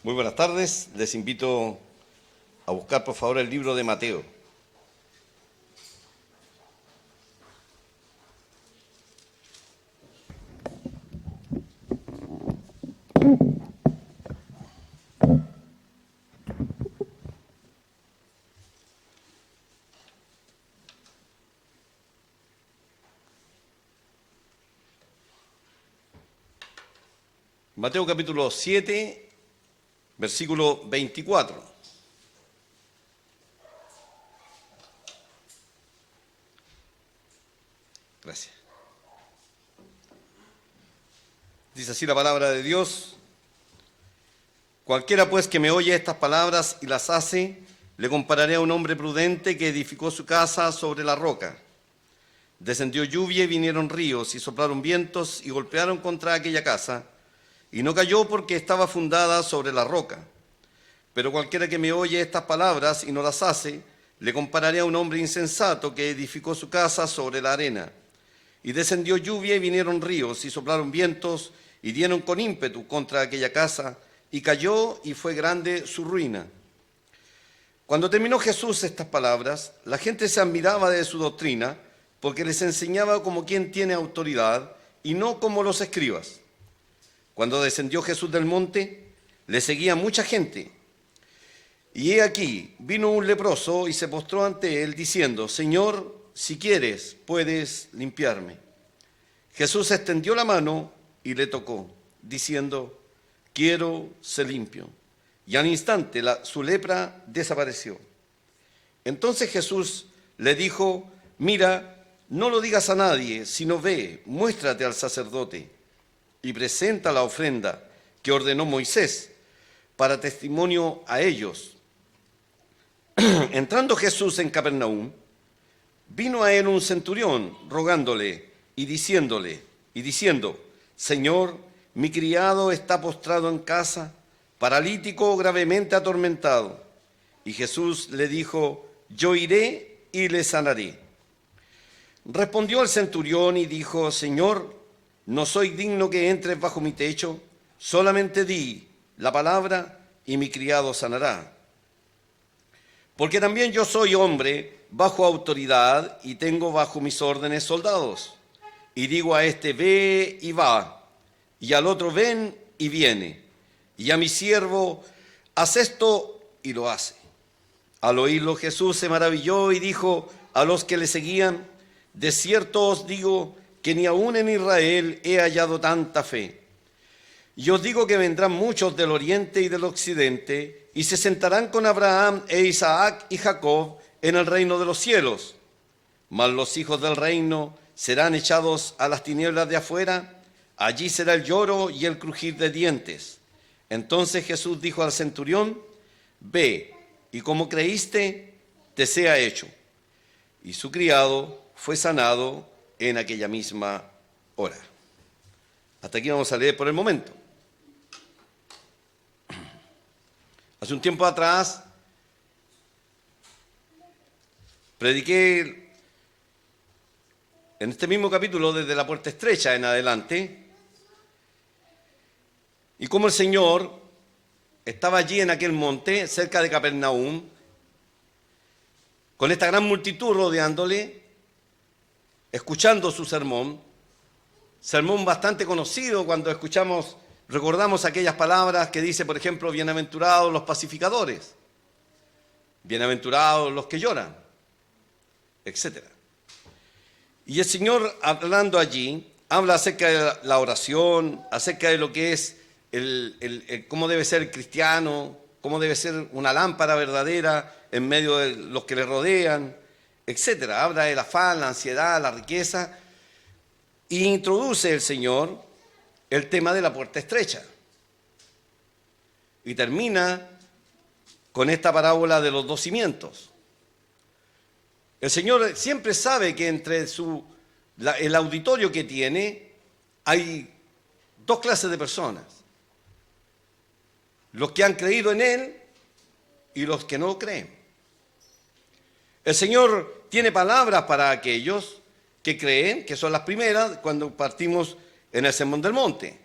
Muy buenas tardes. Les invito a buscar, por favor, el libro de Mateo. Mateo capítulo 7, versículo 24. Gracias. Dice así la palabra de Dios: cualquiera pues que me oye estas palabras y las hace, le compararé a un hombre prudente que edificó su casa sobre la roca. Descendió lluvia y vinieron ríos y soplaron vientos y golpearon contra aquella casa, y no cayó porque estaba fundada sobre la roca. Pero cualquiera que me oye estas palabras y no las hace, le compararé a un hombre insensato que edificó su casa sobre la arena. Y descendió lluvia y vinieron ríos y soplaron vientos y dieron con ímpetu contra aquella casa, y cayó y fue grande su ruina. Cuando terminó Jesús estas palabras, la gente se admiraba de su doctrina, porque les enseñaba como quien tiene autoridad y no como los escribas. Cuando descendió Jesús del monte, le seguía mucha gente. Y he aquí, vino un leproso y se postró ante él, diciendo: Señor, si quieres, puedes limpiarme. Jesús extendió la mano y le tocó, diciendo: quiero ser limpio. Y al instante su lepra desapareció. Entonces Jesús le dijo: mira, no lo digas a nadie, sino ve, muéstrate al sacerdote y presenta la ofrenda que ordenó Moisés para testimonio a ellos. Entrando Jesús en Capernaum, vino a él un centurión rogándole y diciendo: Señor, mi criado está postrado en casa, paralítico, gravemente atormentado. Y Jesús le dijo: yo iré y le sanaré. Respondió el centurión y dijo: Señor, no soy digno que entres bajo mi techo, solamente di la palabra y mi criado sanará. Porque también yo soy hombre bajo autoridad y tengo bajo mis órdenes soldados. Y digo a este: ve y va, y al otro: ven y viene, y a mi siervo: haz esto, y lo hace. Al oírlo Jesús se maravilló y dijo a los que le seguían: de cierto os digo que ni aun en Israel he hallado tanta fe. Y os digo que vendrán muchos del oriente y del occidente, y se sentarán con Abraham e Isaac y Jacob en el reino de los cielos. Mas los hijos del reino serán echados a las tinieblas de afuera, allí será el lloro y el crujir de dientes. Entonces Jesús dijo al centurión: ve, y como creíste, te sea hecho. Y su criado fue sanado en aquella misma hora. Hasta aquí vamos a leer por el momento. Hace un tiempo atrás prediqué en este mismo capítulo desde la puerta estrecha en adelante, y cómo el Señor estaba allí en aquel monte cerca de Capernaum con esta gran multitud rodeándole, escuchando su sermón bastante conocido cuando recordamos aquellas palabras que dice, por ejemplo: bienaventurados los pacificadores, bienaventurados los que lloran, etc. Y el Señor, hablando allí, habla acerca de la oración, acerca de lo que es cómo debe ser el cristiano, cómo debe ser una lámpara verdadera en medio de los que le rodean, etc. Habla del afán, la ansiedad, la riqueza, y introduce el Señor el tema de la puerta estrecha. Y termina con esta parábola de los dos cimientos. El Señor siempre sabe que entre el auditorio que tiene hay dos clases de personas: los que han creído en Él y los que no creen. El Señor tiene palabras para aquellos que creen, que son las primeras, cuando partimos en el Sermón del Monte.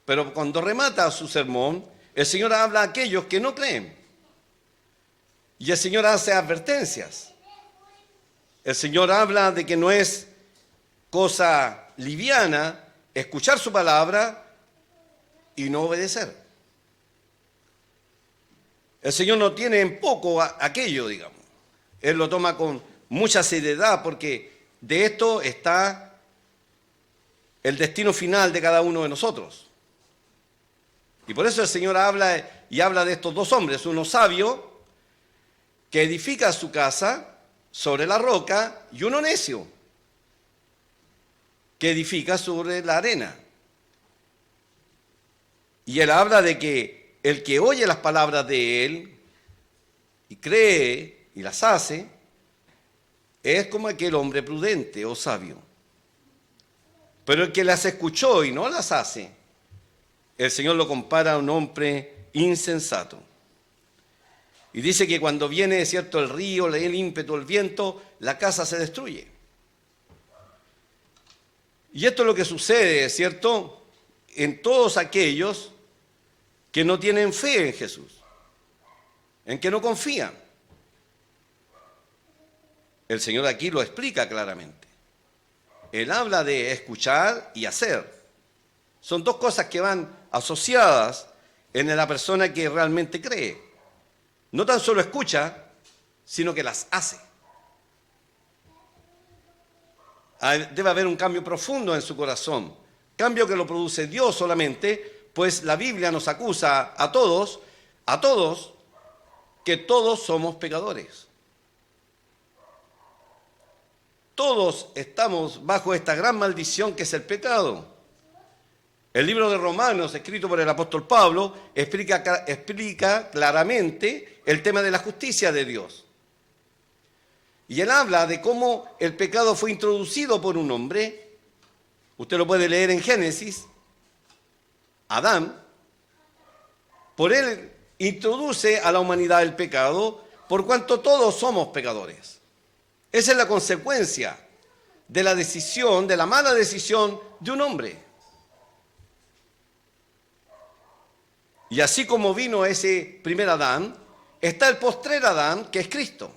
Pero cuando remata su sermón, el Señor habla a aquellos que no creen. Y el Señor hace advertencias. El Señor habla de que no es cosa liviana escuchar su palabra y no obedecer. El Señor no tiene en poco aquello, digamos. Él lo toma con mucha seriedad porque de esto está el destino final de cada uno de nosotros. Y por eso el Señor habla de estos dos hombres, uno sabio que edifica su casa sobre la roca y uno necio que edifica sobre la arena. Y él habla de que el que oye las palabras de él y cree y las hace, es como aquel hombre prudente o sabio. Pero el que las escuchó y no las hace, el Señor lo compara a un hombre insensato. Y dice que cuando viene, ¿cierto?, el río, el ímpetu, el viento, la casa se destruye. Y esto es lo que sucede, ¿cierto?, en todos aquellos que no tienen fe en Jesús, en que no confían. El Señor aquí lo explica claramente. Él habla de escuchar y hacer. Son dos cosas que van asociadas en la persona que realmente cree. No tan solo escucha, sino que las hace. Debe haber un cambio profundo en su corazón. Cambio que lo produce Dios solamente, pues la Biblia nos acusa a todos, que todos somos pecadores. Todos estamos bajo esta gran maldición que es el pecado. El libro de Romanos, escrito por el apóstol Pablo, explica claramente el tema de la justicia de Dios. Y él habla de cómo el pecado fue introducido por un hombre. Usted lo puede leer en Génesis. Adán, por él introduce a la humanidad el pecado, por cuanto todos somos pecadores. Esa es la consecuencia de la decisión, de la mala decisión de un hombre. Y así como vino ese primer Adán, está el postrer Adán, que es Cristo.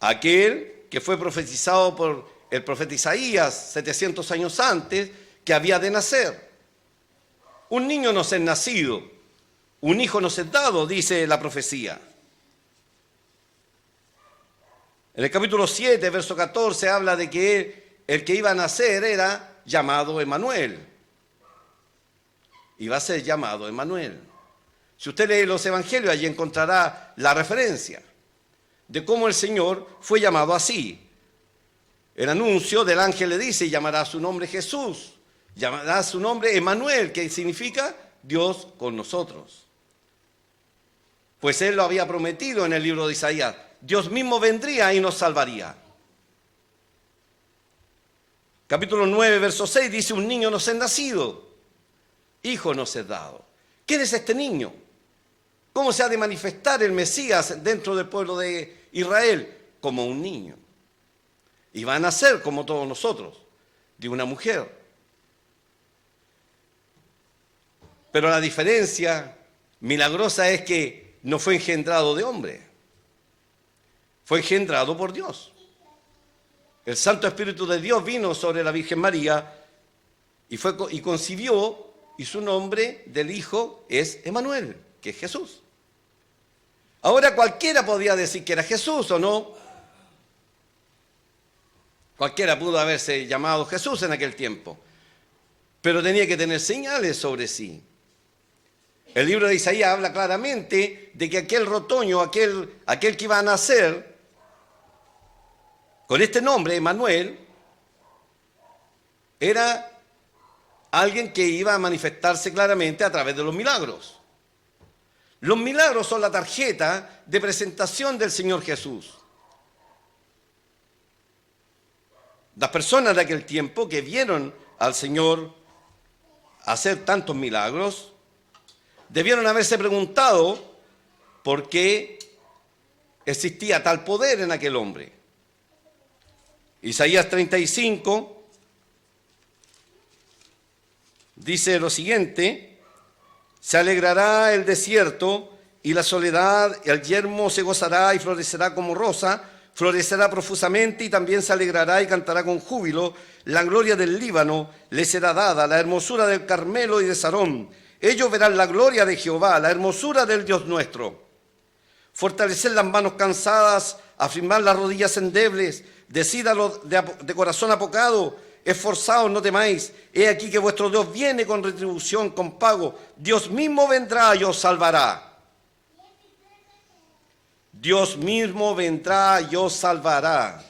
Aquel que fue profetizado por el profeta Isaías 700 años antes, que había de nacer. Un niño nos es nacido, un hijo nos es dado, dice la profecía. En el capítulo 7, verso 14, habla de que el que iba a nacer era llamado Emmanuel. Iba a ser llamado Emmanuel. Si usted lee los evangelios, allí encontrará la referencia de cómo el Señor fue llamado así. El anuncio del ángel le dice, llamará su nombre Jesús, llamará su nombre Emmanuel, que significa Dios con nosotros. Pues él lo había prometido en el libro de Isaías. Dios mismo vendría y nos salvaría. Capítulo 9, verso 6 dice, un niño nos es nacido, hijo nos es dado. ¿Quién es este niño? ¿Cómo se ha de manifestar el Mesías dentro del pueblo de Israel? Como un niño. Y va a nacer como todos nosotros, de una mujer. Pero la diferencia milagrosa es que no fue engendrado de hombre. Fue engendrado por Dios. El Santo Espíritu de Dios vino sobre la Virgen María y concibió, y su nombre del Hijo es Emmanuel, que es Jesús. Ahora cualquiera podía decir que era Jesús o no. Cualquiera pudo haberse llamado Jesús en aquel tiempo, pero tenía que tener señales sobre sí. El libro de Isaías habla claramente de que aquel retoño, aquel que iba a nacer con este nombre, Emmanuel, era alguien que iba a manifestarse claramente a través de los milagros. Los milagros son la tarjeta de presentación del Señor Jesús. Las personas de aquel tiempo que vieron al Señor hacer tantos milagros, debieron haberse preguntado por qué existía tal poder en aquel hombre. Isaías 35 dice lo siguiente, Se alegrará el desierto y la soledad, el yermo se gozará y florecerá como rosa, florecerá profusamente y también se alegrará y cantará con júbilo. La gloria del Líbano le será dada, la hermosura del Carmelo y de Sarón. Ellos verán la gloria de Jehová, la hermosura del Dios nuestro. Fortalecer las manos cansadas, afirmar las rodillas endebles, decid a los de corazón apocado, esforzaos, no temáis. He aquí que vuestro Dios viene con retribución, con pago. Dios mismo vendrá y os salvará. Dios mismo vendrá y os salvará.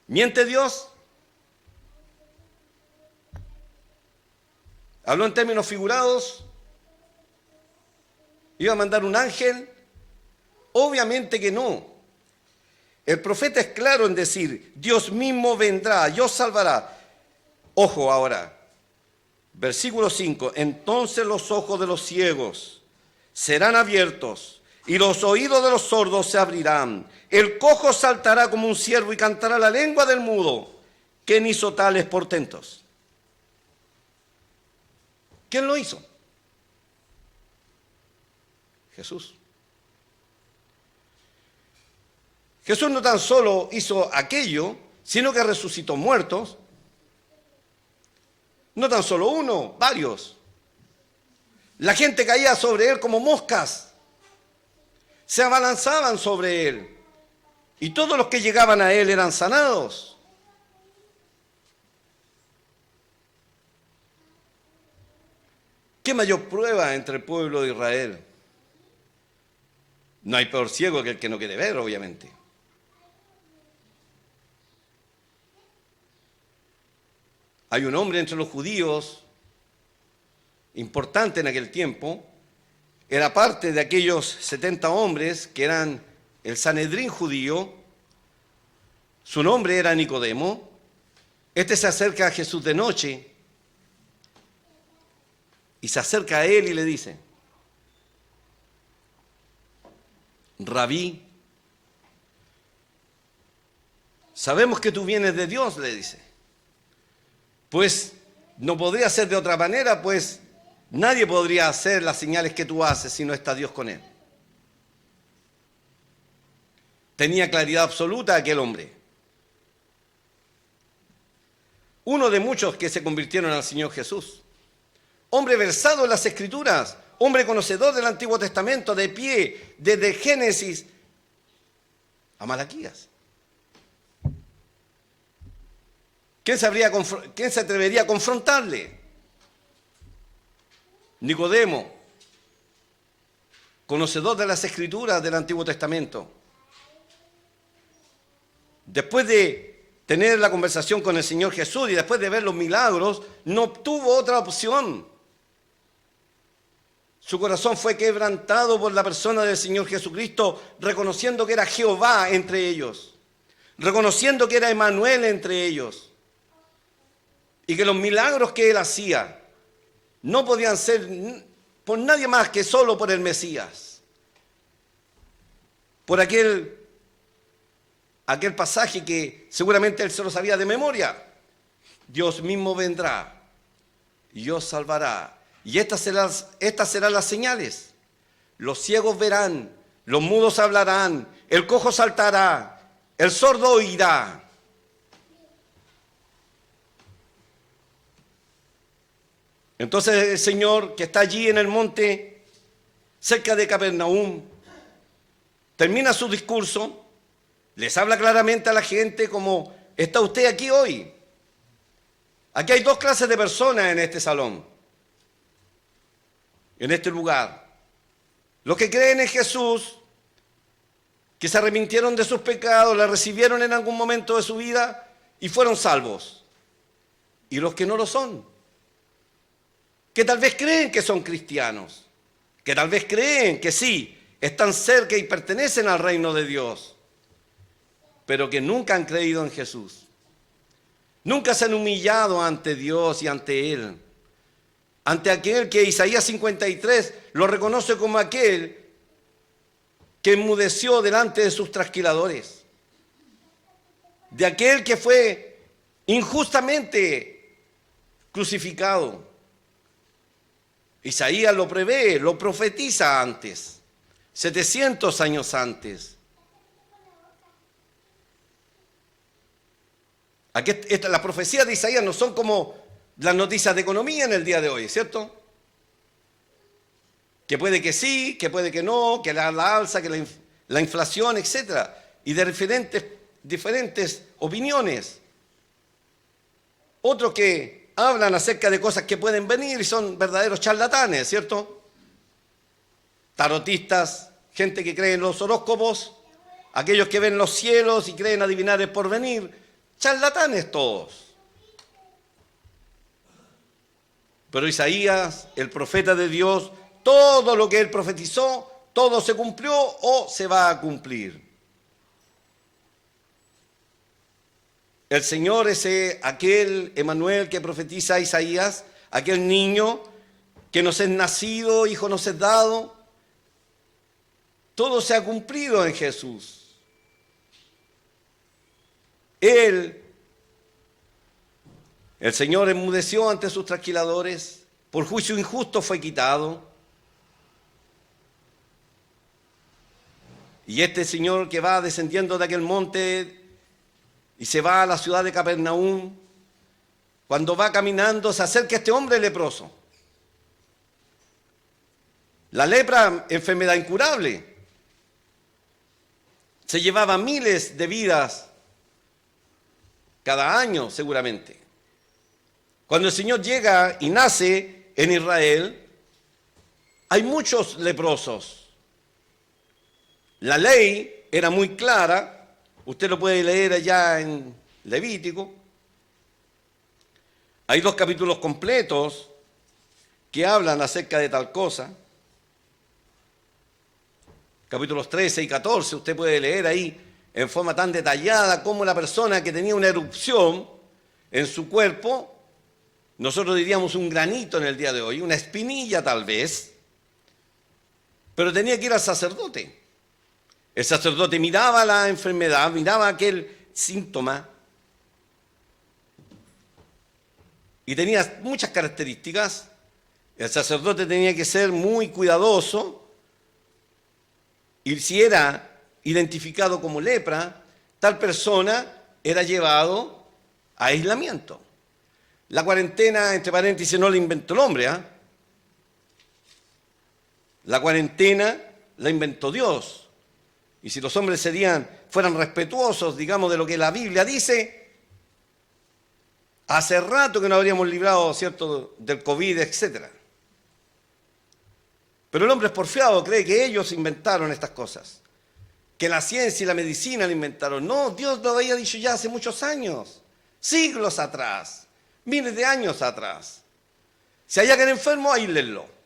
¿Miente Dios? ¿Habló en términos figurados? ¿Iba a mandar un ángel? Obviamente que no. El profeta es claro en decir, Dios mismo vendrá y os salvará. Ojo ahora, versículo 5, entonces los ojos de los ciegos serán abiertos y los oídos de los sordos se abrirán. El cojo saltará como un ciervo y cantará la lengua del mudo. ¿Quién hizo tales portentos? ¿Quién lo hizo? Jesús. Jesús no tan solo hizo aquello, sino que resucitó muertos. No tan solo uno, varios. La gente caía sobre él como moscas. Se abalanzaban sobre él. Y todos los que llegaban a él eran sanados. ¿Qué mayor prueba entre el pueblo de Israel? No hay peor ciego que el que no quiere ver, obviamente. Hay un hombre entre los judíos, importante en aquel tiempo, era parte de aquellos 70 hombres que eran el Sanedrín judío. Su nombre era Nicodemo. Este se acerca a Jesús de noche y se acerca a él y le dice, Rabí, sabemos que tú vienes de Dios, le dice. Pues no podría ser de otra manera, pues nadie podría hacer las señales que tú haces si no está Dios con él. Tenía claridad absoluta aquel hombre. Uno de muchos que se convirtieron al Señor Jesús. Hombre versado en las Escrituras, hombre conocedor del Antiguo Testamento, de pie, desde Génesis a Malaquías. ¿Quién se atrevería a confrontarle? Nicodemo, conocedor de las Escrituras del Antiguo Testamento. Después de tener la conversación con el Señor Jesús y después de ver los milagros, no tuvo otra opción. Su corazón fue quebrantado por la persona del Señor Jesucristo, reconociendo que era Jehová entre ellos, reconociendo que era Emmanuel entre ellos. Y que los milagros que él hacía no podían ser por nadie más que solo por el Mesías. Por aquel pasaje que seguramente él se lo sabía de memoria. Dios mismo vendrá y os salvará. Y estas serán las señales. Los ciegos verán, los mudos hablarán, el cojo saltará, el sordo oirá. Entonces el Señor, que está allí en el monte, cerca de Capernaum, termina su discurso, les habla claramente a la gente como está usted aquí hoy. Aquí hay dos clases de personas en este salón, en este lugar. Los que creen en Jesús, que se arrepintieron de sus pecados, la recibieron en algún momento de su vida y fueron salvos. Y los que no lo son, que tal vez creen que son cristianos, que tal vez creen que sí, están cerca y pertenecen al reino de Dios, pero que nunca han creído en Jesús. Nunca se han humillado ante Dios y ante Él. Ante aquel que Isaías 53 lo reconoce como aquel que enmudeció delante de sus trasquiladores. De aquel que fue injustamente crucificado Isaías lo prevé, lo profetiza antes, 700 años antes. Aquí las profecías de Isaías no son como las noticias de economía en el día de hoy, ¿cierto? Que puede que sí, que puede que no, que la alza, que la inflación, etc. Y de diferentes opiniones. Otros que hablan acerca de cosas que pueden venir y son verdaderos charlatanes, ¿cierto? Tarotistas, gente que cree en los horóscopos, aquellos que ven los cielos y creen adivinar el porvenir, charlatanes todos. Pero Isaías, el profeta de Dios, todo lo que él profetizó, todo se cumplió o se va a cumplir. El Señor es aquel Emmanuel que profetiza a Isaías, aquel niño que nos es nacido, hijo nos es dado. Todo se ha cumplido en Jesús. El Señor enmudeció ante sus trasquiladores, por juicio injusto fue quitado. Y este Señor que va descendiendo de aquel monte y se va a la ciudad de Capernaum, cuando va caminando se acerca a este hombre leproso. La lepra, enfermedad incurable, se llevaba miles de vidas cada año seguramente. Cuando el Señor llega y nace en Israel, hay muchos leprosos. La ley era muy clara. Usted lo puede leer allá en Levítico. Hay 2 capítulos completos que hablan acerca de tal cosa. Capítulos 13 y 14, usted puede leer ahí en forma tan detallada cómo la persona que tenía una erupción en su cuerpo, nosotros diríamos un granito en el día de hoy, una espinilla tal vez, pero tenía que ir al sacerdote. El sacerdote miraba la enfermedad, miraba aquel síntoma y tenía muchas características. El sacerdote tenía que ser muy cuidadoso y si era identificado como lepra, tal persona era llevado a aislamiento. La cuarentena, entre paréntesis, no la inventó el hombre, ¿ah? La cuarentena la inventó Dios. Y si los hombres fueran respetuosos, digamos, de lo que la Biblia dice, hace rato que nos habríamos librado, ¿cierto?, del COVID, etc. Pero el hombre es porfiado, cree que ellos inventaron estas cosas, que la ciencia y la medicina lo inventaron. No, Dios lo había dicho ya hace muchos años, siglos atrás, miles de años atrás. Si hay alguien enfermo, aíslenlo.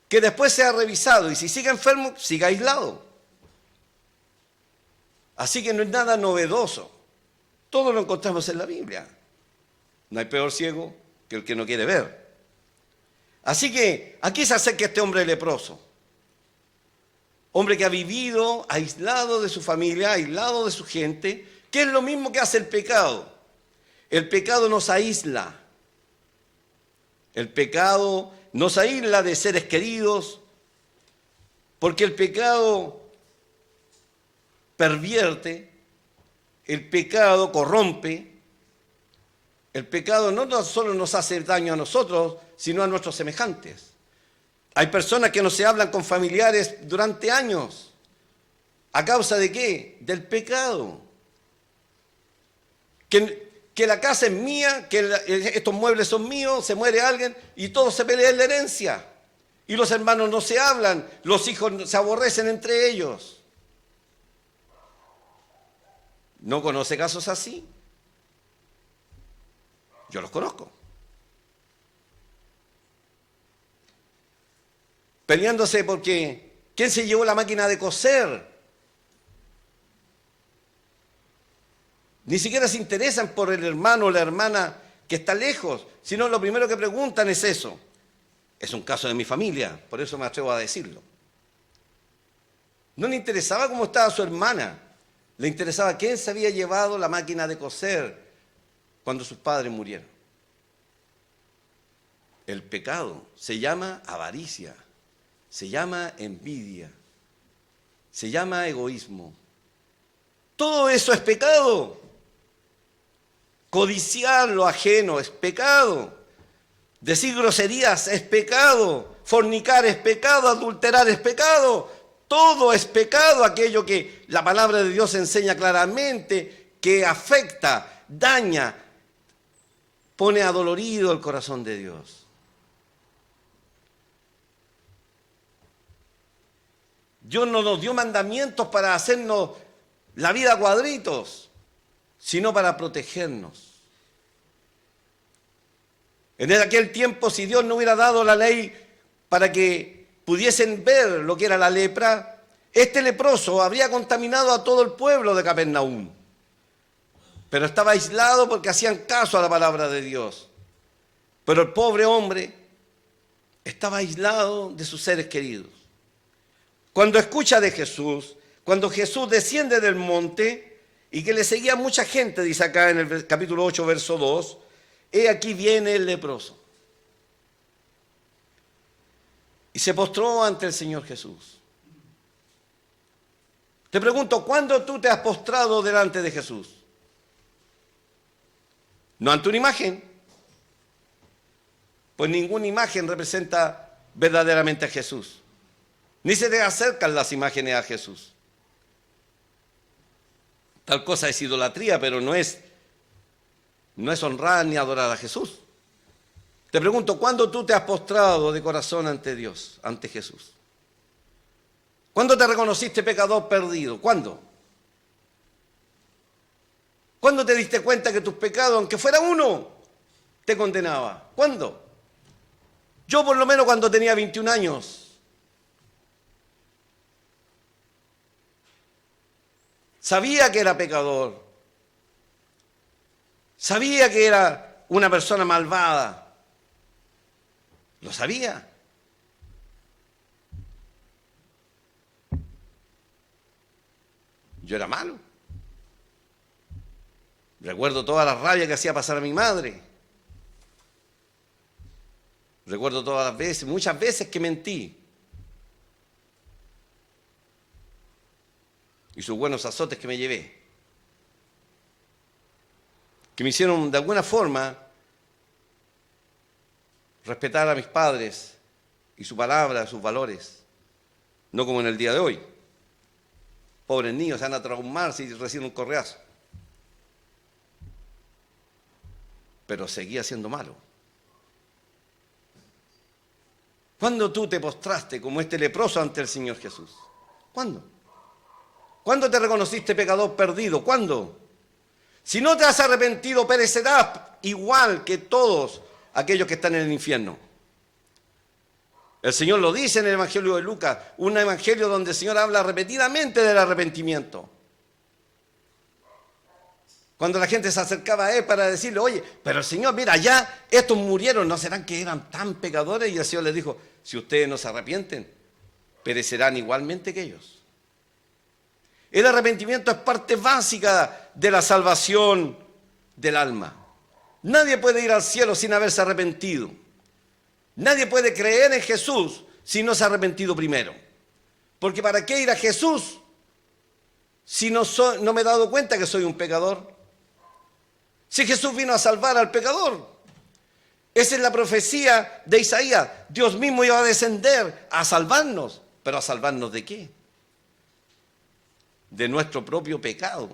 Que después sea revisado y si sigue enfermo, siga aislado. Así que no es nada novedoso. Todo lo encontramos en la Biblia. No hay peor ciego que el que no quiere ver. Así que aquí se acerca este hombre leproso. Hombre que ha vivido aislado de su familia, aislado de su gente, que es lo mismo que hace el pecado. El pecado nos aísla. El pecado nos aísla de seres queridos, porque el pecado pervierte, el pecado corrompe, el pecado no solo nos hace daño a nosotros, sino a nuestros semejantes. Hay personas que no se hablan con familiares durante años. ¿A causa de qué? Del pecado. Que la casa es mía, que estos muebles son míos, se muere alguien y todos se pelean la herencia. Y los hermanos no se hablan, los hijos se aborrecen entre ellos. ¿No conoce casos así? Yo los conozco. Peleándose porque ¿quién se llevó la máquina de coser? Ni siquiera se interesan por el hermano o la hermana que está lejos, sino lo primero que preguntan es eso. Es un caso de mi familia, por eso me atrevo a decirlo. No le interesaba cómo estaba su hermana, le interesaba quién se había llevado la máquina de coser cuando sus padres murieron. el pecado, se llama avaricia, se llama envidia, se llama egoísmo. Todo eso es pecado. Codiciar lo ajeno es pecado. Decir groserías es pecado. Fornicar es pecado. Adulterar es pecado. Todo es pecado, aquello que la palabra de Dios enseña claramente, que afecta, daña, pone adolorido el corazón de Dios. Dios no nos dio mandamientos para hacernos la vida a cuadritos, sino para protegernos. En aquel tiempo, si Dios no hubiera dado la ley para que pudiesen ver lo que era la lepra, este leproso habría contaminado a todo el pueblo de Capernaum. Pero estaba aislado porque hacían caso a la palabra de Dios. Pero el pobre hombre estaba aislado de sus seres queridos. Cuando escucha de Jesús, cuando Jesús desciende del monte y que le seguía mucha gente, dice acá en el capítulo 8, verso 2, he aquí viene el leproso. Y se postró ante el Señor Jesús. Te pregunto, ¿cuándo tú te has postrado delante de Jesús? No ante una imagen, pues ninguna imagen representa verdaderamente a Jesús. Ni se te acercan las imágenes a Jesús. Tal cosa es idolatría, pero no es honrar ni adorar a Jesús. Te pregunto, ¿cuándo tú te has postrado de corazón ante Dios, ante Jesús? ¿Cuándo te reconociste pecador perdido? ¿Cuándo? ¿Cuándo te diste cuenta que tus pecados, aunque fuera uno, te condenaba? ¿Cuándo? Yo por lo menos cuando tenía 21 años. Sabía que era pecador. Sabía que era una persona malvada. Lo sabía. Yo era malo. Recuerdo toda la rabia que hacía pasar a mi madre. Recuerdo todas las veces, muchas veces que mentí. Y sus buenos azotes que me llevé. Que me hicieron de alguna forma respetar a mis padres y su palabra, sus valores. No como en el día de hoy. Pobres niños se van a traumar si reciben un correazo. Pero seguía siendo malo. ¿Cuándo tú te postraste como este leproso ante el Señor Jesús? ¿Cuándo? ¿Cuándo te reconociste pecador perdido? ¿Cuándo? Si no te has arrepentido, perecerás igual que todos aquellos que están en el infierno. El Señor lo dice en el Evangelio de Lucas, un evangelio donde el Señor habla repetidamente del arrepentimiento. Cuando la gente se acercaba a Él para decirle, oye, pero el Señor, mira, ya estos murieron, ¿no serán que eran tan pecadores? Y el Señor les dijo, si ustedes no se arrepienten, perecerán igualmente que ellos. El arrepentimiento es parte básica de la salvación del alma. Nadie puede ir al cielo sin haberse arrepentido. Nadie puede creer en Jesús si no se ha arrepentido primero. Porque ¿para qué ir a Jesús si no me he dado cuenta que soy un pecador? Si Jesús vino a salvar al pecador. Esa es la profecía de Isaías. Dios mismo iba a descender a salvarnos. ¿Pero a salvarnos de qué? De nuestro propio pecado.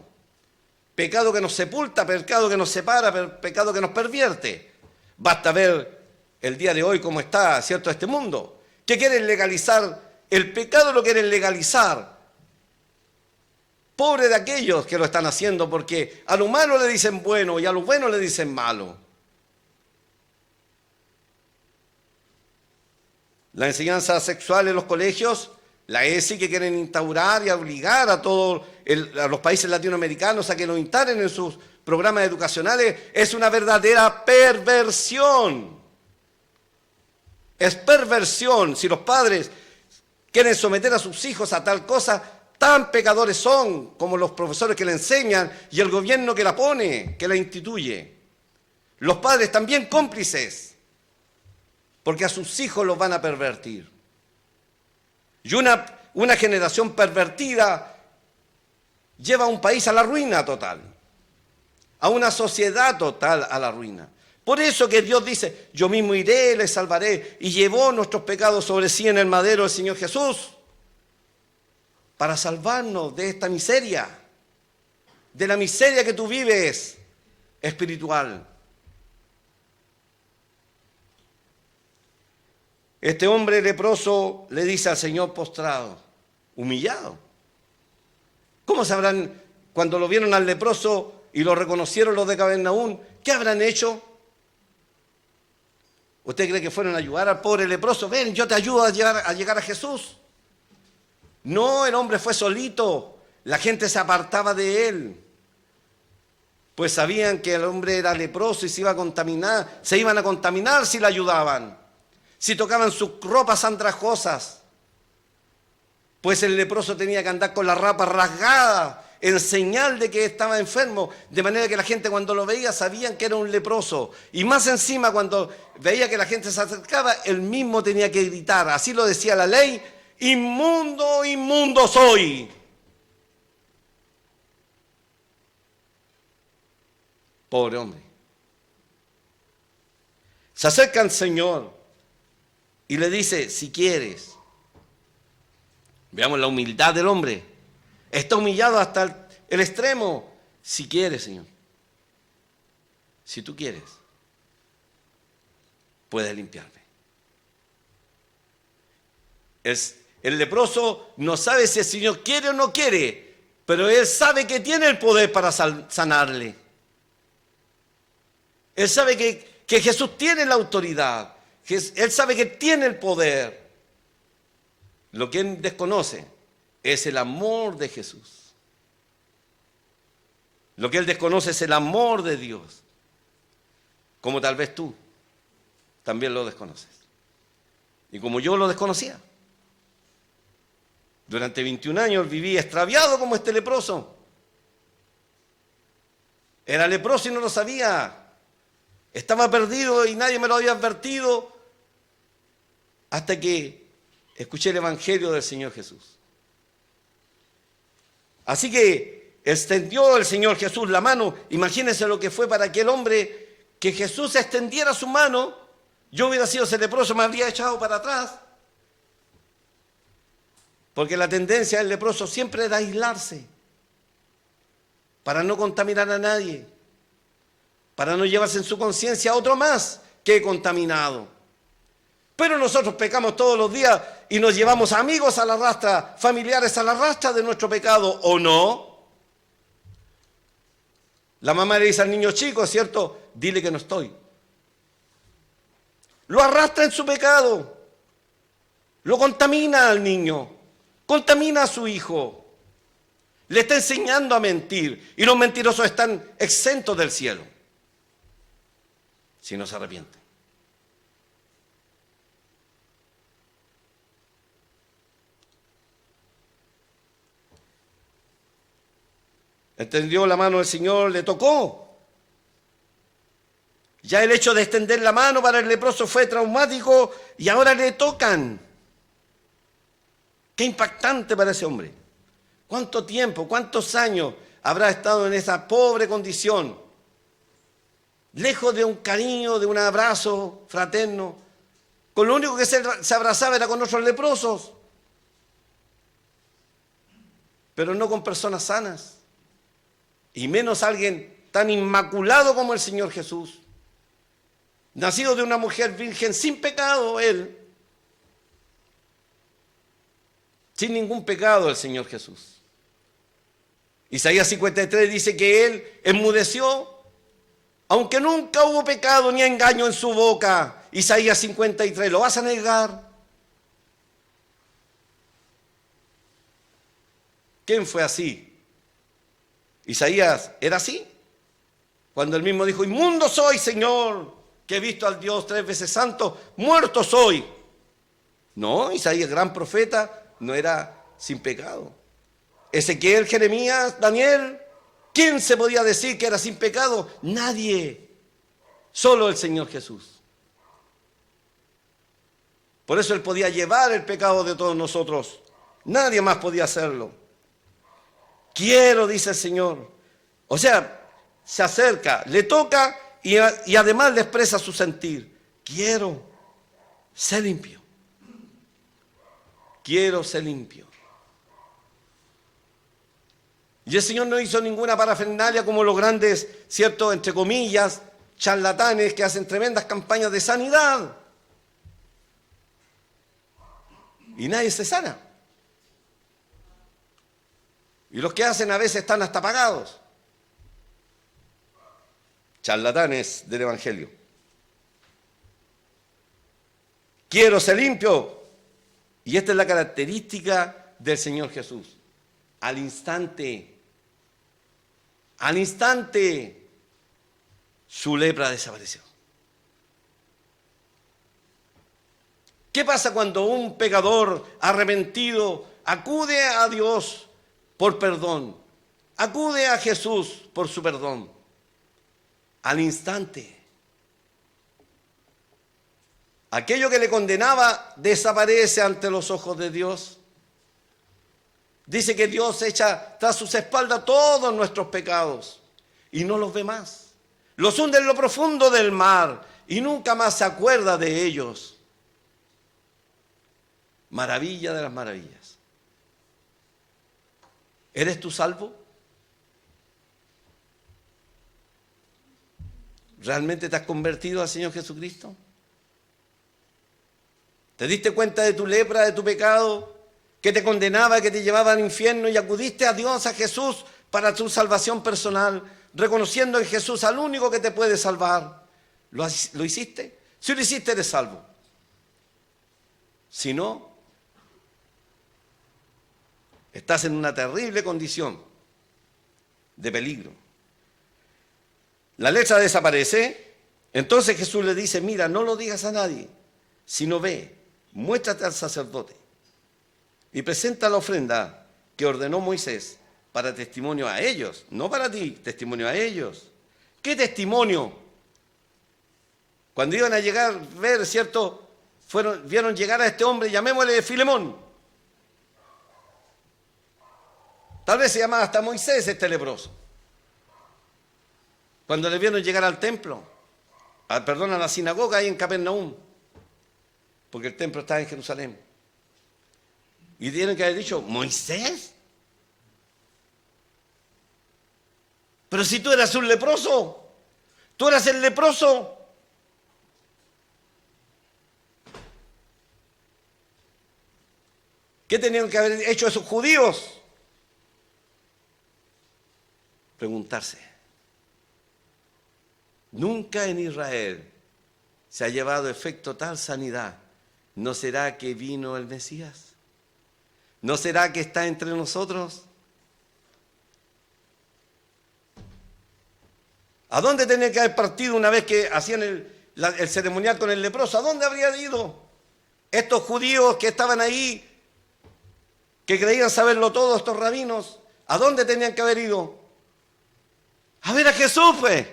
Pecado que nos sepulta, pecado que nos separa, pecado que nos pervierte. Basta ver el día de hoy cómo está, ¿cierto?, este mundo. Que quieren legalizar, el pecado lo quieren legalizar. Pobre de aquellos que lo están haciendo, porque a lo malo le dicen bueno y a lo bueno le dicen malo. La enseñanza sexual en los colegios, la ESI que quieren instaurar y obligar a todos los países latinoamericanos a que lo instalen en sus programas educacionales, es una verdadera perversión. Es perversión. Si los padres quieren someter a sus hijos a tal cosa, tan pecadores son como los profesores que le enseñan y el gobierno que la pone, que la instituye. Los padres también cómplices. porque a sus hijos los van a pervertir. Y una generación pervertida lleva a un país a la ruina total, a una sociedad total a la ruina. Por eso que Dios dice, yo mismo iré, les salvaré, y llevó nuestros pecados sobre sí en el madero del Señor Jesús, para salvarnos de esta miseria, de la miseria que tú vives espiritual. Este hombre leproso le dice al Señor postrado, humillado. ¿Cómo sabrán cuando lo vieron al leproso y lo reconocieron los de Capernaum? ¿Qué habrán hecho? ¿Usted cree que fueron a ayudar al pobre leproso? Ven, yo te ayudo a llegar a Jesús. No, el hombre fue solito. La gente se apartaba de él, pues sabían que el hombre era leproso y se iba a contaminar, se iban a contaminar si le ayudaban, si tocaban sus ropas andrajosas, pues el leproso tenía que andar con la rapa rasgada en señal de que estaba enfermo, de manera que la gente cuando lo veía sabían que era un leproso. Y más encima cuando veía que la gente se acercaba, él mismo tenía que gritar, así lo decía la ley, inmundo, inmundo soy. Pobre hombre. Se acerca al Señor y le dice, si quieres. Veamos la humildad del hombre. Está humillado hasta el extremo. Si quieres, Señor. Si tú quieres, puedes limpiarme. El leproso no sabe si el Señor quiere o no quiere, pero él sabe que tiene el poder para sanarle. Él sabe que Jesús tiene la autoridad. Él sabe que tiene el poder. Lo que él desconoce es el amor de Jesús. Lo que él desconoce es el amor de Dios. Como tal vez tú también lo desconoces. Y como yo lo desconocía. Durante 21 años viví extraviado como este leproso. Era leproso y no lo sabía. Estaba perdido y nadie me lo había advertido hasta que escuché el Evangelio del Señor Jesús. Así que extendió el Señor Jesús la mano. Imagínense lo que fue para aquel hombre que Jesús extendiera su mano. Yo hubiera sido ese leproso, me habría echado para atrás. Porque la tendencia del leproso siempre era aislarse para no contaminar a nadie, para no llevarse en su conciencia a otro más que contaminado. Pero nosotros pecamos todos los días y nos llevamos amigos a la rastra, familiares a la rastra de nuestro pecado, ¿o no? La mamá le dice al niño chico, ¿cierto? Dile que no estoy. Lo arrastra en su pecado, lo contamina al niño, contamina a su hijo, le está enseñando a mentir y los mentirosos están exentos del cielo si no se arrepiente. Extendió la mano del Señor, le tocó. Ya el hecho de extender la mano para el leproso fue traumático y ahora le tocan. Qué impactante para ese hombre. ¿Cuánto tiempo, cuántos años habrá estado en esa pobre condición? Lejos de un cariño, de un abrazo fraterno. Con lo único que se abrazaba era con otros leprosos. Pero no con personas sanas. Y menos alguien tan inmaculado como el Señor Jesús. Nacido de una mujer virgen sin pecado, él. Sin ningún pecado el Señor Jesús. Isaías 53 dice que él enmudeció, aunque nunca hubo pecado ni engaño en su boca. Isaías 53, ¿lo vas a negar? ¿Quién fue así? Isaías era así, cuando él mismo dijo, inmundo soy, Señor, que he visto al Dios 3 veces santo, muerto soy. No, Isaías, gran profeta, no era sin pecado. Ezequiel, Jeremías, Daniel, ¿quién se podía decir que era sin pecado? Nadie, solo el Señor Jesús. Por eso Él podía llevar el pecado de todos nosotros. Nadie más podía hacerlo. Quiero, dice el Señor. O sea, se acerca, le toca y además le expresa su sentir. Quiero ser limpio. Quiero ser limpio. Y el Señor no hizo ninguna parafernalia como los grandes, cierto, entre comillas, charlatanes que hacen tremendas campañas de sanidad. Y nadie se sana. Y los que hacen a veces están hasta pagados. Charlatanes del Evangelio. Quiero ser limpio. Y esta es la característica del Señor Jesús. Al instante, su lepra desapareció. ¿Qué pasa cuando un pecador arrepentido acude a Dios por perdón? Acude a Jesús por su perdón. Al instante, aquello que le condenaba desaparece ante los ojos de Dios. Dice que Dios echa tras sus espaldas todos nuestros pecados y no los ve más. Los hunde en lo profundo del mar y nunca más se acuerda de ellos. Maravilla de las maravillas. ¿Eres tú salvo? ¿Realmente te has convertido al Señor Jesucristo? ¿Te diste cuenta de tu lepra, de tu pecado, que te condenaba, que te llevaba al infierno y acudiste a Dios, a Jesús, para tu salvación personal, reconociendo en Jesús al único que te puede salvar? ¿Lo hiciste? Si lo hiciste, eres salvo. Si no, estás en una terrible condición de peligro. La letra desaparece, entonces Jesús le dice, mira, no lo digas a nadie, sino ve, muéstrate al sacerdote y presenta la ofrenda que ordenó Moisés para testimonio a ellos, no para ti, testimonio a ellos. ¿Qué testimonio? Cuando iban a llegar, ver, ¿cierto? Vieron llegar a este hombre, llamémosle Filemón. Tal vez se llamaba hasta Moisés este leproso. Cuando le vieron llegar al templo, a la sinagoga ahí en Capernaum, porque el templo está en Jerusalén. Y tienen que haber dicho, ¿Moisés? Pero si tú eras un leproso, tú eras el leproso. ¿Qué tenían que haber hecho esos judíos? Preguntarse. Nunca en Israel se ha llevado a efecto tal sanidad. ¿No será que vino el Mesías? ¿No será que está entre nosotros? ¿A dónde tenía que haber partido una vez que hacían el ceremonial con el leproso? ¿A dónde habría ido? Estos judíos que estaban ahí, que creían saberlo todo, estos rabinos, ¿a dónde tenían que haber ido? A ver a Jesús, pues.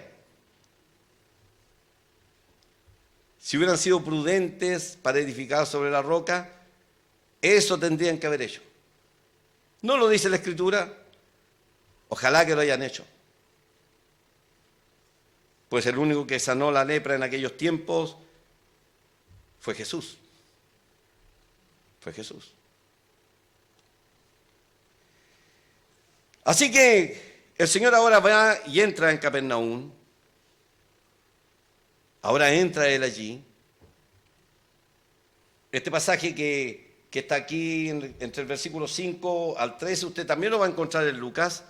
Si hubieran sido prudentes para edificar sobre la roca, eso tendrían que haber hecho. ¿No lo dice la Escritura? Ojalá que lo hayan hecho. Pues el único que sanó la lepra en aquellos tiempos fue Jesús. Fue Jesús. Así que el Señor ahora va y entra en Capernaum. Ahora entra Él allí. Este pasaje que está aquí entre el versículo 5 al 13, usted también lo va a encontrar en Lucas.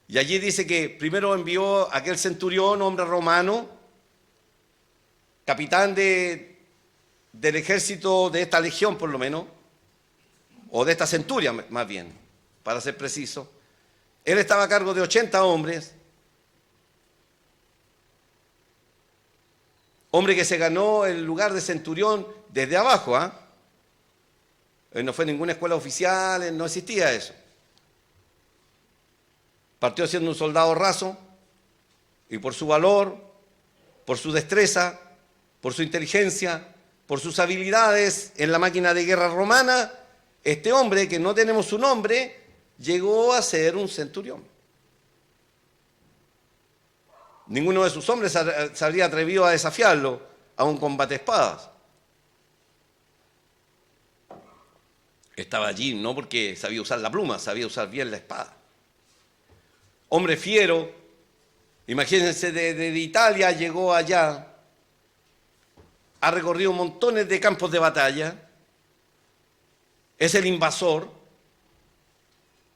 Y allí dice que primero envió a aquel centurión, hombre romano, capitán del ejército de esta legión por lo menos, o de esta centuria más bien, para ser preciso. Él estaba a cargo de 80 hombres. Hombre que se ganó el lugar de centurión desde abajo, ¿ah? No fue ninguna escuela oficial, no existía eso. Partió siendo un soldado raso y por su valor, por su destreza, por su inteligencia, por sus habilidades en la máquina de guerra romana, este hombre, que no tenemos su nombre, llegó a ser un centurión. Ninguno de sus hombres se habría atrevido a desafiarlo a un combate de espadas. Estaba allí no porque sabía usar la pluma, sabía usar bien la espada. Hombre fiero, imagínense, de Italia llegó allá, ha recorrido montones de campos de batalla, es el invasor.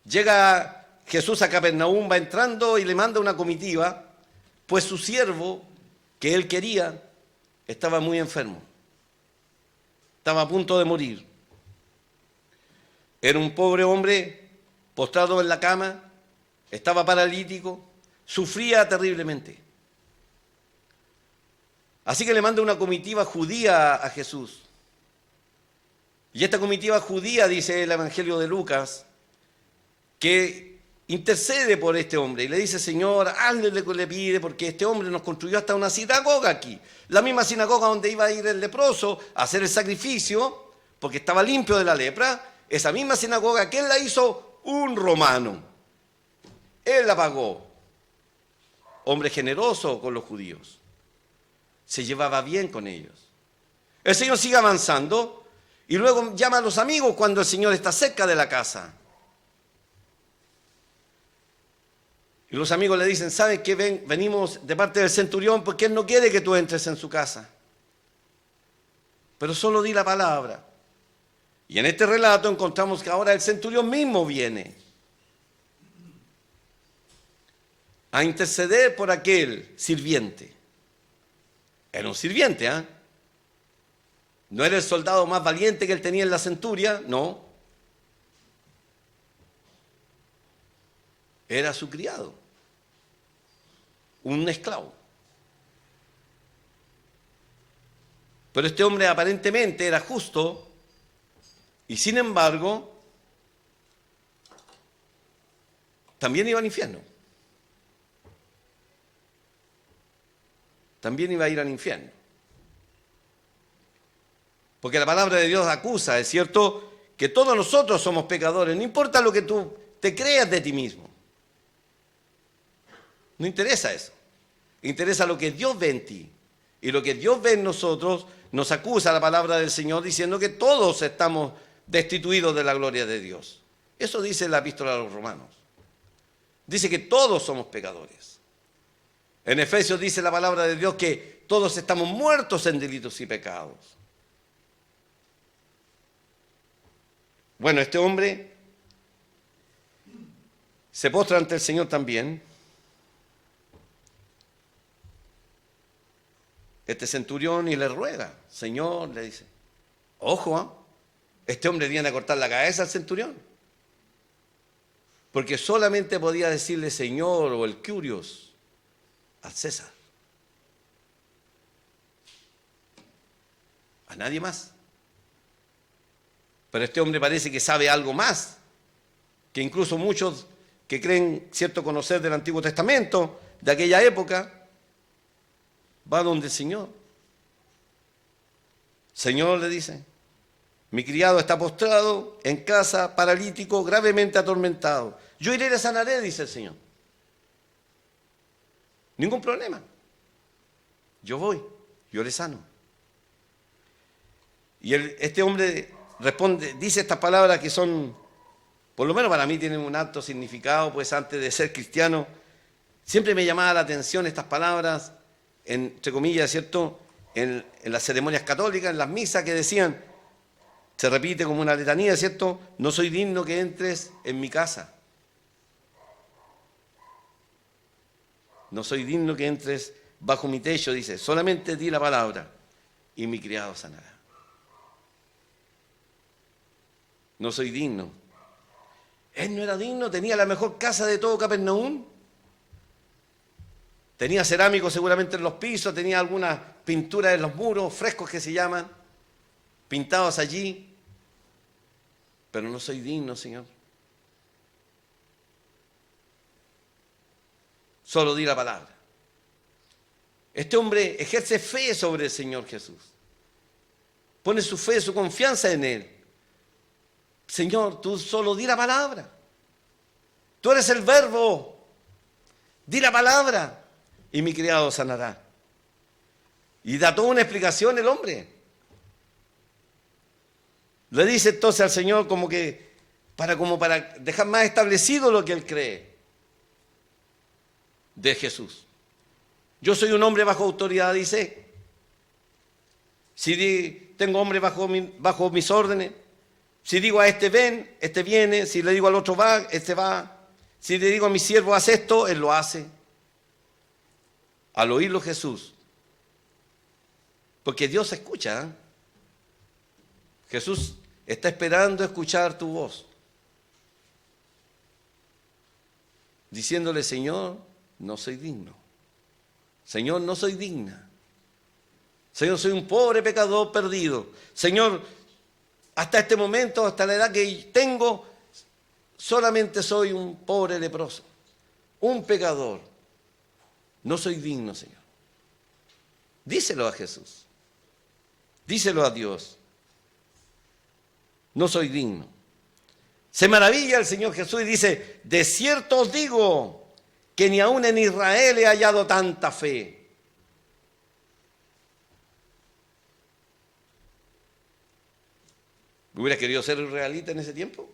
Llega Jesús a Capernaum, va entrando y le manda una comitiva, pues su siervo, que él quería, estaba muy enfermo. Estaba a punto de morir. Era un pobre hombre postrado en la cama, estaba paralítico, sufría terriblemente. Así que le manda una comitiva judía a Jesús. Y esta comitiva judía, dice el Evangelio de Lucas, que intercede por este hombre y le dice: Señor, hazle lo que le pide, porque este hombre nos construyó hasta una sinagoga aquí. La misma sinagoga donde iba a ir el leproso a hacer el sacrificio, porque estaba limpio de la lepra. Esa misma sinagoga, que él la hizo un romano. Él la pagó. Hombre generoso con los judíos. Se llevaba bien con ellos. El Señor sigue avanzando y luego llama a los amigos cuando el Señor está cerca de la casa. Y los amigos le dicen: ¿sabes qué? Venimos de parte del centurión porque él no quiere que tú entres en su casa. Pero solo di la palabra. Y en este relato encontramos que ahora el centurión mismo viene a interceder por aquel sirviente. Era un sirviente, ¿ah? No era el soldado más valiente que él tenía en la centuria, no. Era su criado, un esclavo. Pero este hombre aparentemente era justo y sin embargo también iba al infierno. También iba a ir al infierno. Porque la palabra de Dios acusa, es cierto, que todos nosotros somos pecadores, no importa lo que tú te creas de ti mismo. No interesa eso. Interesa lo que Dios ve en ti. Y lo que Dios ve en nosotros nos acusa la palabra del Señor diciendo que todos estamos destituidos de la gloria de Dios. Eso dice la epístola a los Romanos. Dice que todos somos pecadores. En Efesios dice la palabra de Dios que todos estamos muertos en delitos y pecados. Bueno, este hombre se postra ante el Señor también. Este centurión, y le ruega: Señor, le dice, ojo, ¿eh? Este hombre viene a cortar la cabeza al centurión. Porque solamente podía decirle Señor o el Kyrios al César. A nadie más. Pero este hombre parece que sabe algo más, que incluso muchos que creen cierto conocer del Antiguo Testamento, de aquella época, va donde el Señor. Señor, le dice, mi criado está postrado en casa, paralítico, gravemente atormentado. Yo iré y le sanaré, dice el Señor. Ningún problema. Yo voy, yo le sano. Y este hombre responde, dice estas palabras que son, por lo menos para mí tienen un alto significado, pues antes de ser cristiano, siempre me llamaba la atención estas palabras, entre comillas, ¿cierto?, en las ceremonias católicas, en las misas, que decían, se repite como una letanía, ¿cierto?, no soy digno que entres en mi casa. No soy digno que entres bajo mi techo, dice, solamente di la palabra y mi criado sanará. No soy digno. Él no era digno, tenía la mejor casa de todo Capernaum. Tenía cerámicos seguramente en los pisos, tenía algunas pinturas en los muros, frescos que se llaman, pintados allí. Pero no soy digno, Señor. Solo di la palabra. Este hombre ejerce fe sobre el Señor Jesús. pone su fe, su confianza en Él. Señor, tú solo di la palabra. Tú eres el verbo. Di la palabra y mi criado sanará. Y da toda una explicación el hombre. Le dice entonces al Señor como para dejar más establecido lo que él cree de Jesús. Yo soy un hombre bajo autoridad, dice. Si tengo hombre bajo mis órdenes, si digo a este ven, este viene. Si le digo al otro va, este va. Si le digo a mi siervo haz esto, él lo hace. Al oírlo Jesús, porque Dios escucha, ¿eh? Jesús está esperando escuchar tu voz, diciéndole: Señor, no soy digno. Señor, no soy digna. Señor, soy un pobre pecador perdido. Señor, hasta este momento, hasta la edad que tengo, solamente soy un pobre leproso, un pecador. No soy digno, Señor. Díselo a Jesús. Díselo a Dios. No soy digno. Se maravilla el Señor Jesús y dice: de cierto os digo que ni aún en Israel he hallado tanta fe. ¿Hubieras querido ser israelita en ese tiempo?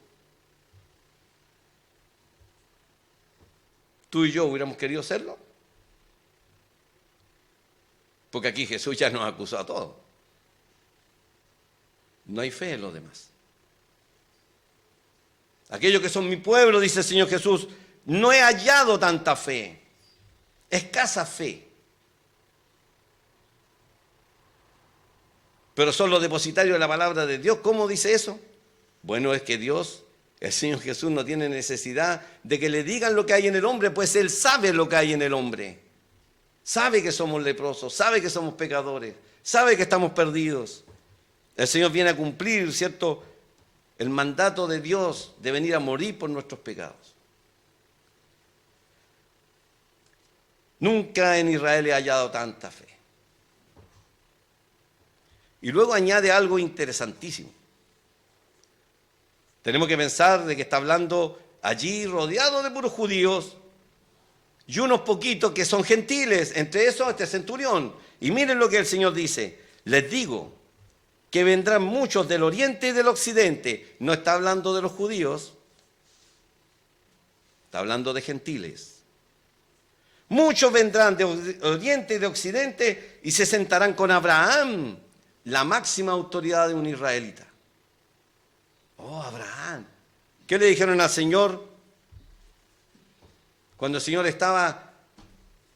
¿Tú y yo hubiéramos querido serlo? Porque aquí Jesús ya nos acusó a todos. No hay fe en los demás. Aquellos que son mi pueblo, dice el Señor Jesús, no he hallado tanta fe. Escasa fe. Pero son los depositarios de la palabra de Dios. ¿Cómo dice eso? Bueno, es que Dios, el Señor Jesús, no tiene necesidad de que le digan lo que hay en el hombre, pues Él sabe lo que hay en el hombre. Sabe que somos leprosos, sabe que somos pecadores, sabe que estamos perdidos. El Señor viene a cumplir, ¿cierto?, el mandato de Dios de venir a morir por nuestros pecados. Nunca en Israel he hallado tanta fe. Y luego añade algo interesantísimo. Tenemos que pensar de que está hablando allí rodeado de puros judíos y unos poquitos que son gentiles, entre esos este centurión. Y miren lo que el Señor dice: les digo que vendrán muchos del oriente y del occidente. No está hablando de los judíos, está hablando de gentiles. Muchos vendrán de oriente y de occidente y se sentarán con Abraham, la máxima autoridad de un israelita. Oh, Abraham. ¿Qué le dijeron al Señor cuando el Señor estaba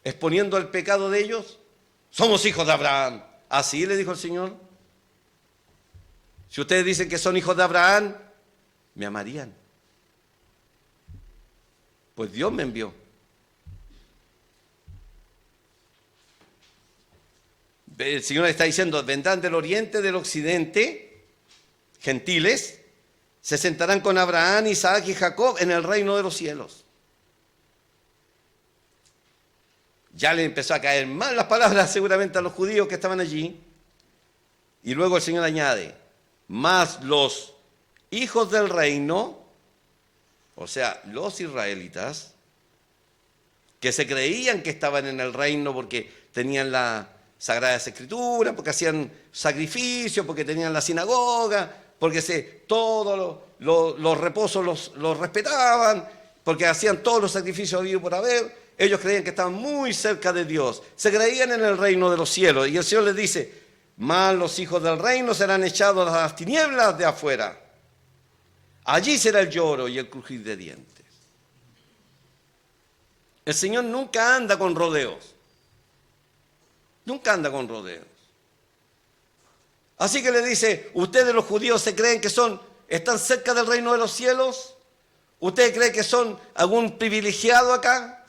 exponiendo el pecado de ellos? Somos hijos de Abraham. Así le dijo el Señor. Si ustedes dicen que son hijos de Abraham, me amarían. Pues Dios me envió. El Señor está diciendo: vendrán del oriente, del occidente, gentiles, se sentarán con Abraham, Isaac y Jacob en el reino de los cielos. Ya le empezó a caer mal las palabras seguramente a los judíos que estaban allí. Y luego el Señor añade: más los hijos del reino, o sea, los israelitas, que se creían que estaban en el reino porque tenían las Sagradas Escrituras, porque hacían sacrificios, porque tenían la sinagoga, porque todos los reposos los respetaban, porque hacían todos los sacrificios habidos por haber. Ellos creían que estaban muy cerca de Dios, se creían en el reino de los cielos. Y el Señor les dice: mas los hijos del reino serán echados a las tinieblas de afuera. Allí será el lloro y el crujir de dientes. El Señor nunca anda con rodeos. Nunca anda con rodeos. Así que le dice: ¿ustedes los judíos se creen que están cerca del reino de los cielos? ¿Ustedes creen que son algún privilegiado acá?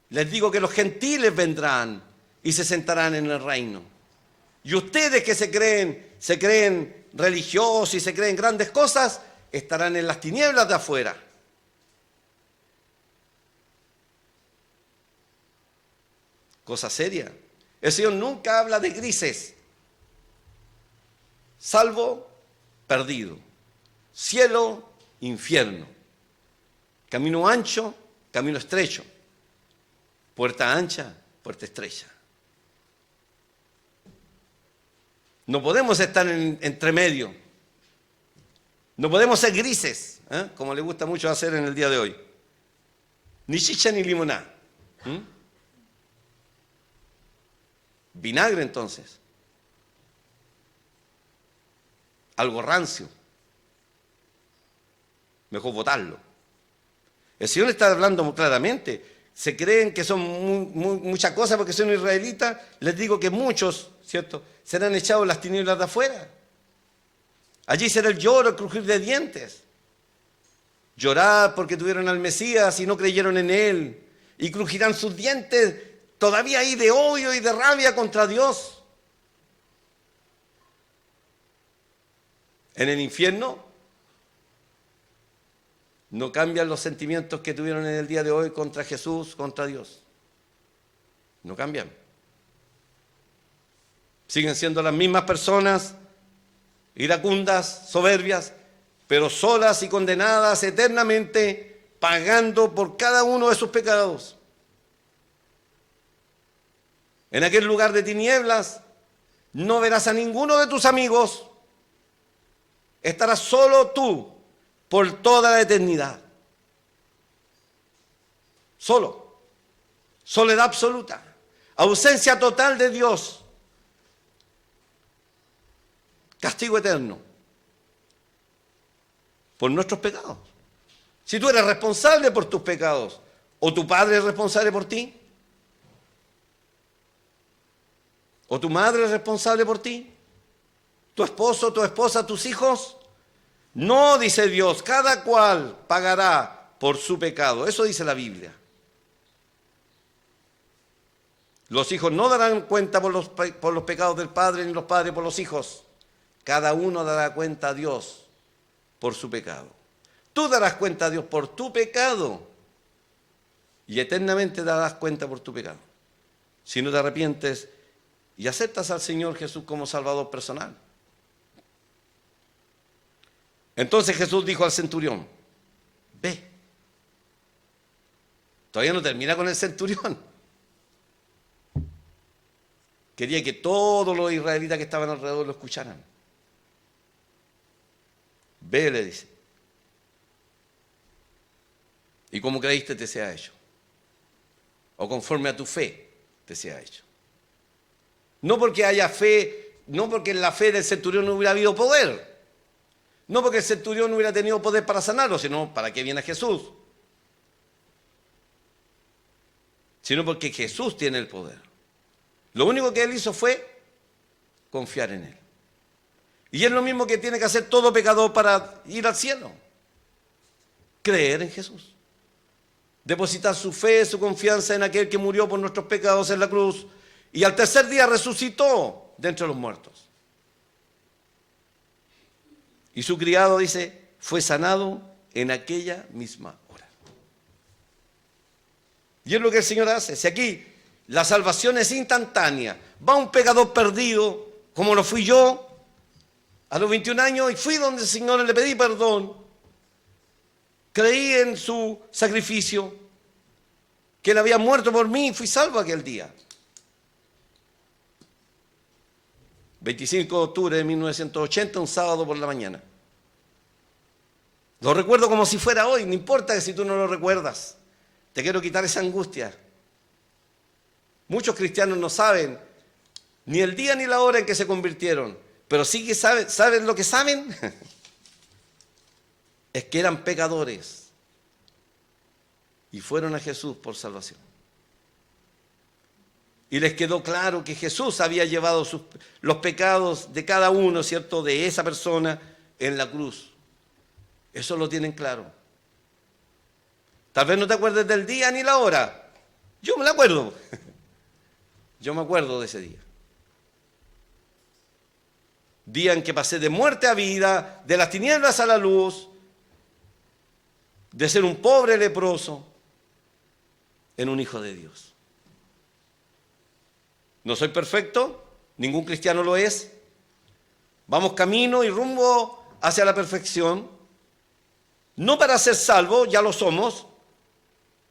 Les digo que los gentiles vendrán y se sentarán en el reino. Y ustedes que se creen religiosos y se creen grandes cosas, estarán en las tinieblas de afuera. Cosa seria. El Señor nunca habla de grises. salvo, perdido. Cielo, infierno. Camino ancho, camino estrecho. Puerta ancha, puerta estrecha. No podemos estar entre medio. No podemos ser grises, como le gusta mucho hacer en el día de hoy. Ni chicha ni limoná. Vinagre entonces. Algo rancio. Mejor botarlo. El Señor está hablando muy claramente. Se creen que son muchas cosas porque son israelitas. Les digo que muchos, ¿cierto?, serán echados en las tinieblas de afuera. Allí será el lloro, el crujir de dientes. Llorar porque tuvieron al Mesías y no creyeron en Él. Y crujirán sus dientes todavía ahí de odio y de rabia contra Dios. En el infierno no cambian los sentimientos que tuvieron en el día de hoy contra Jesús, contra Dios. No cambian. Siguen siendo las mismas personas, iracundas, soberbias, pero solas y condenadas eternamente, pagando por cada uno de sus pecados. En aquel lugar de tinieblas no verás a ninguno de tus amigos. Estarás solo tú por toda la eternidad. Solo. Soledad absoluta. Ausencia total de Dios. Castigo eterno. Por nuestros pecados. Si tú eres responsable por tus pecados, o tu padre es responsable por ti, o tu madre es responsable por ti, tu esposo, tu esposa, tus hijos, no, dice Dios, cada cual pagará por su pecado. Eso dice la Biblia. Los hijos no darán cuenta por los pecados del padre, ni los padres por los hijos. Cada uno dará cuenta a Dios por su pecado. Tú darás cuenta a Dios por tu pecado y eternamente darás cuenta por tu pecado. Si no te arrepientes y aceptas al Señor Jesús como Salvador personal. Entonces Jesús dijo al centurión, ve. Todavía no termina con el centurión. Quería que todos los israelitas que estaban alrededor lo escucharan. Ve, le dice. Y como creíste te sea hecho. O conforme a tu fe te sea hecho. No porque haya fe, no porque en la fe del centurión no hubiera habido poder. No porque el centurión no hubiera tenido poder para sanarlo, sino para qué viene Jesús. Sino porque Jesús tiene el poder. Lo único que él hizo fue confiar en él. Y es lo mismo que tiene que hacer todo pecador para ir al cielo. Creer en Jesús. Depositar su fe, su confianza en aquel que murió por nuestros pecados en la cruz y al tercer día resucitó de entre los muertos. Y su criado, dice, fue sanado en aquella misma hora. Y es lo que el Señor hace. Si aquí la salvación es instantánea, va un pecador perdido, como lo fui yo, a los 21 años, y fui donde el Señor le pedí perdón. Creí en su sacrificio, que él había muerto por mí y fui salvo aquel día. 25 de octubre de 1980, un sábado por la mañana. Lo recuerdo como si fuera hoy, no importa que si tú no lo recuerdas. Te quiero quitar esa angustia. Muchos cristianos no saben ni el día ni la hora en que se convirtieron, pero sí que saben lo que saben. Es que eran pecadores y fueron a Jesús por salvación. Y les quedó claro que Jesús había llevado los pecados de cada uno, ¿cierto?, de esa persona en la cruz. Eso lo tienen claro. Tal vez no te acuerdes del día ni la hora. Yo me la acuerdo. Yo me acuerdo de ese día. Día en que pasé de muerte a vida, de las tinieblas a la luz, de ser un pobre leproso, en un hijo de Dios. No soy perfecto, ningún cristiano lo es, Vamos camino y rumbo hacia la perfección, no para ser salvos, ya lo somos,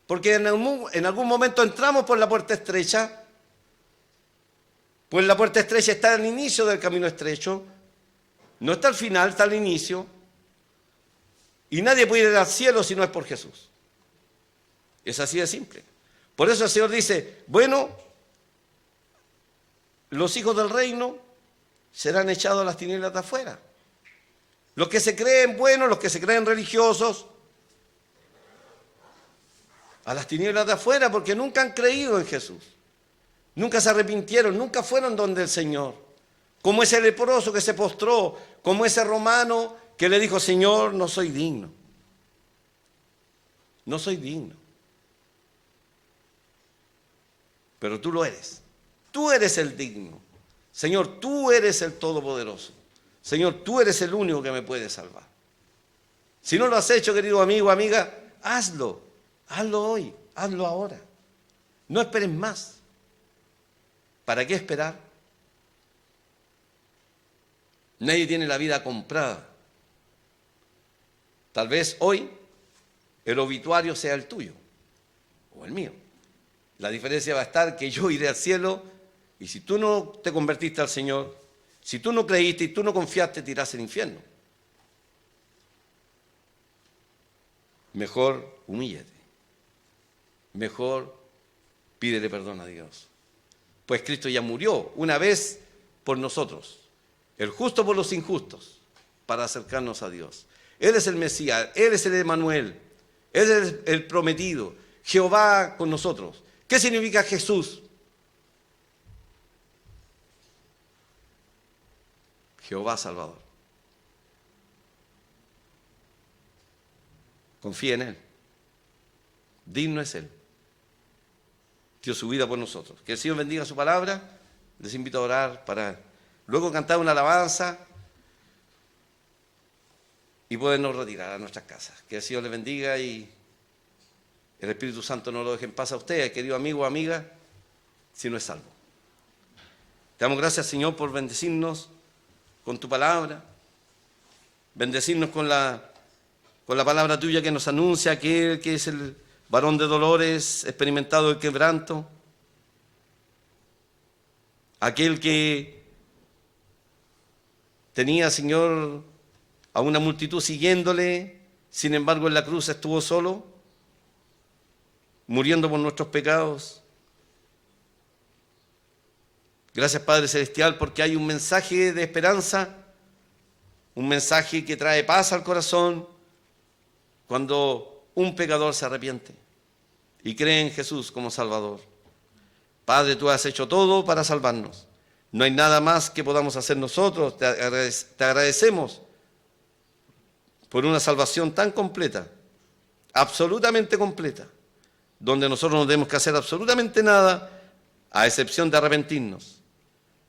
porque en algún momento entramos por la puerta estrecha, pues la puerta estrecha está al inicio del camino estrecho, no está al final, está al inicio, y nadie puede ir al cielo si no es por Jesús. Es así de simple. Por eso el Señor dice, bueno, los hijos del reino serán echados a las tinieblas de afuera. Los que se creen buenos, los que se creen religiosos, a las tinieblas de afuera, porque nunca han creído en Jesús. Nunca se arrepintieron, nunca fueron donde el Señor. Como ese leproso que se postró, como ese romano que le dijo, Señor, no soy digno. No soy digno. Pero tú lo eres. Tú eres el digno. Señor, tú eres el todopoderoso. Señor, tú eres el único que me puede salvar. Si no lo has hecho, querido amigo, amiga, hazlo. Hazlo hoy, hazlo ahora. No esperes más. ¿Para qué esperar? Nadie tiene la vida comprada. Tal vez hoy el obituario sea el tuyo o el mío. La diferencia va a estar que yo iré al cielo y si tú no te convertiste al Señor, si tú no creíste y tú no confiaste, te irás al infierno. Mejor humíllate. Mejor pídele perdón a Dios. Pues Cristo ya murió una vez por nosotros, el justo por los injustos, para acercarnos a Dios. Él es el Mesías, Él es el Emmanuel, Él es el prometido, Jehová con nosotros. ¿Qué significa Jesús? Jehová Salvador. Confía en Él. Digno es Él. Dio su vida por nosotros. Que el Señor bendiga su palabra. Les invito a orar para luego cantar una alabanza y podernos retirar a nuestras casas. Que el Señor les bendiga y el Espíritu Santo no lo deje en paz a ustedes, querido amigo o amiga, si no es salvo. Te damos gracias, Señor, por bendecirnos con tu palabra, bendecirnos con la palabra tuya que nos anuncia aquel que es el varón de dolores, experimentado el quebranto, aquel que tenía, Señor, a una multitud siguiéndole, sin embargo en la cruz estuvo solo, muriendo por nuestros pecados. Gracias, Padre Celestial, porque hay un mensaje de esperanza, un mensaje que trae paz al corazón cuando un pecador se arrepiente y cree en Jesús como Salvador. Padre, tú has hecho todo para salvarnos. No hay nada más que podamos hacer nosotros. Te agradecemos por una salvación tan completa, absolutamente completa, donde nosotros no tenemos que hacer absolutamente nada, a excepción de arrepentirnos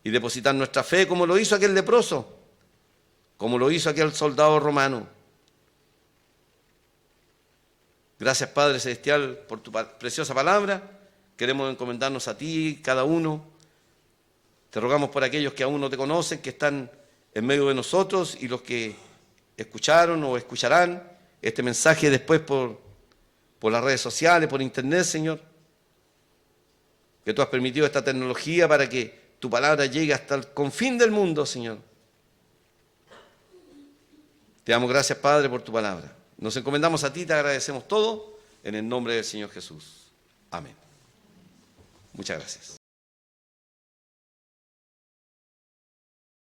y depositar nuestra fe como lo hizo aquel leproso, como lo hizo aquel soldado romano. Gracias, Padre Celestial, por tu preciosa palabra. Queremos encomendarnos a ti, cada uno. Te rogamos por aquellos que aún no te conocen, que están en medio de nosotros y los que escucharon o escucharán este mensaje después por las redes sociales, por internet, Señor. Que tú has permitido esta tecnología para que tu palabra llegue hasta el confín del mundo, Señor. Te damos gracias, Padre, por tu palabra. Nos encomendamos a ti, te agradecemos todo, en el nombre del Señor Jesús. Amén. Muchas gracias.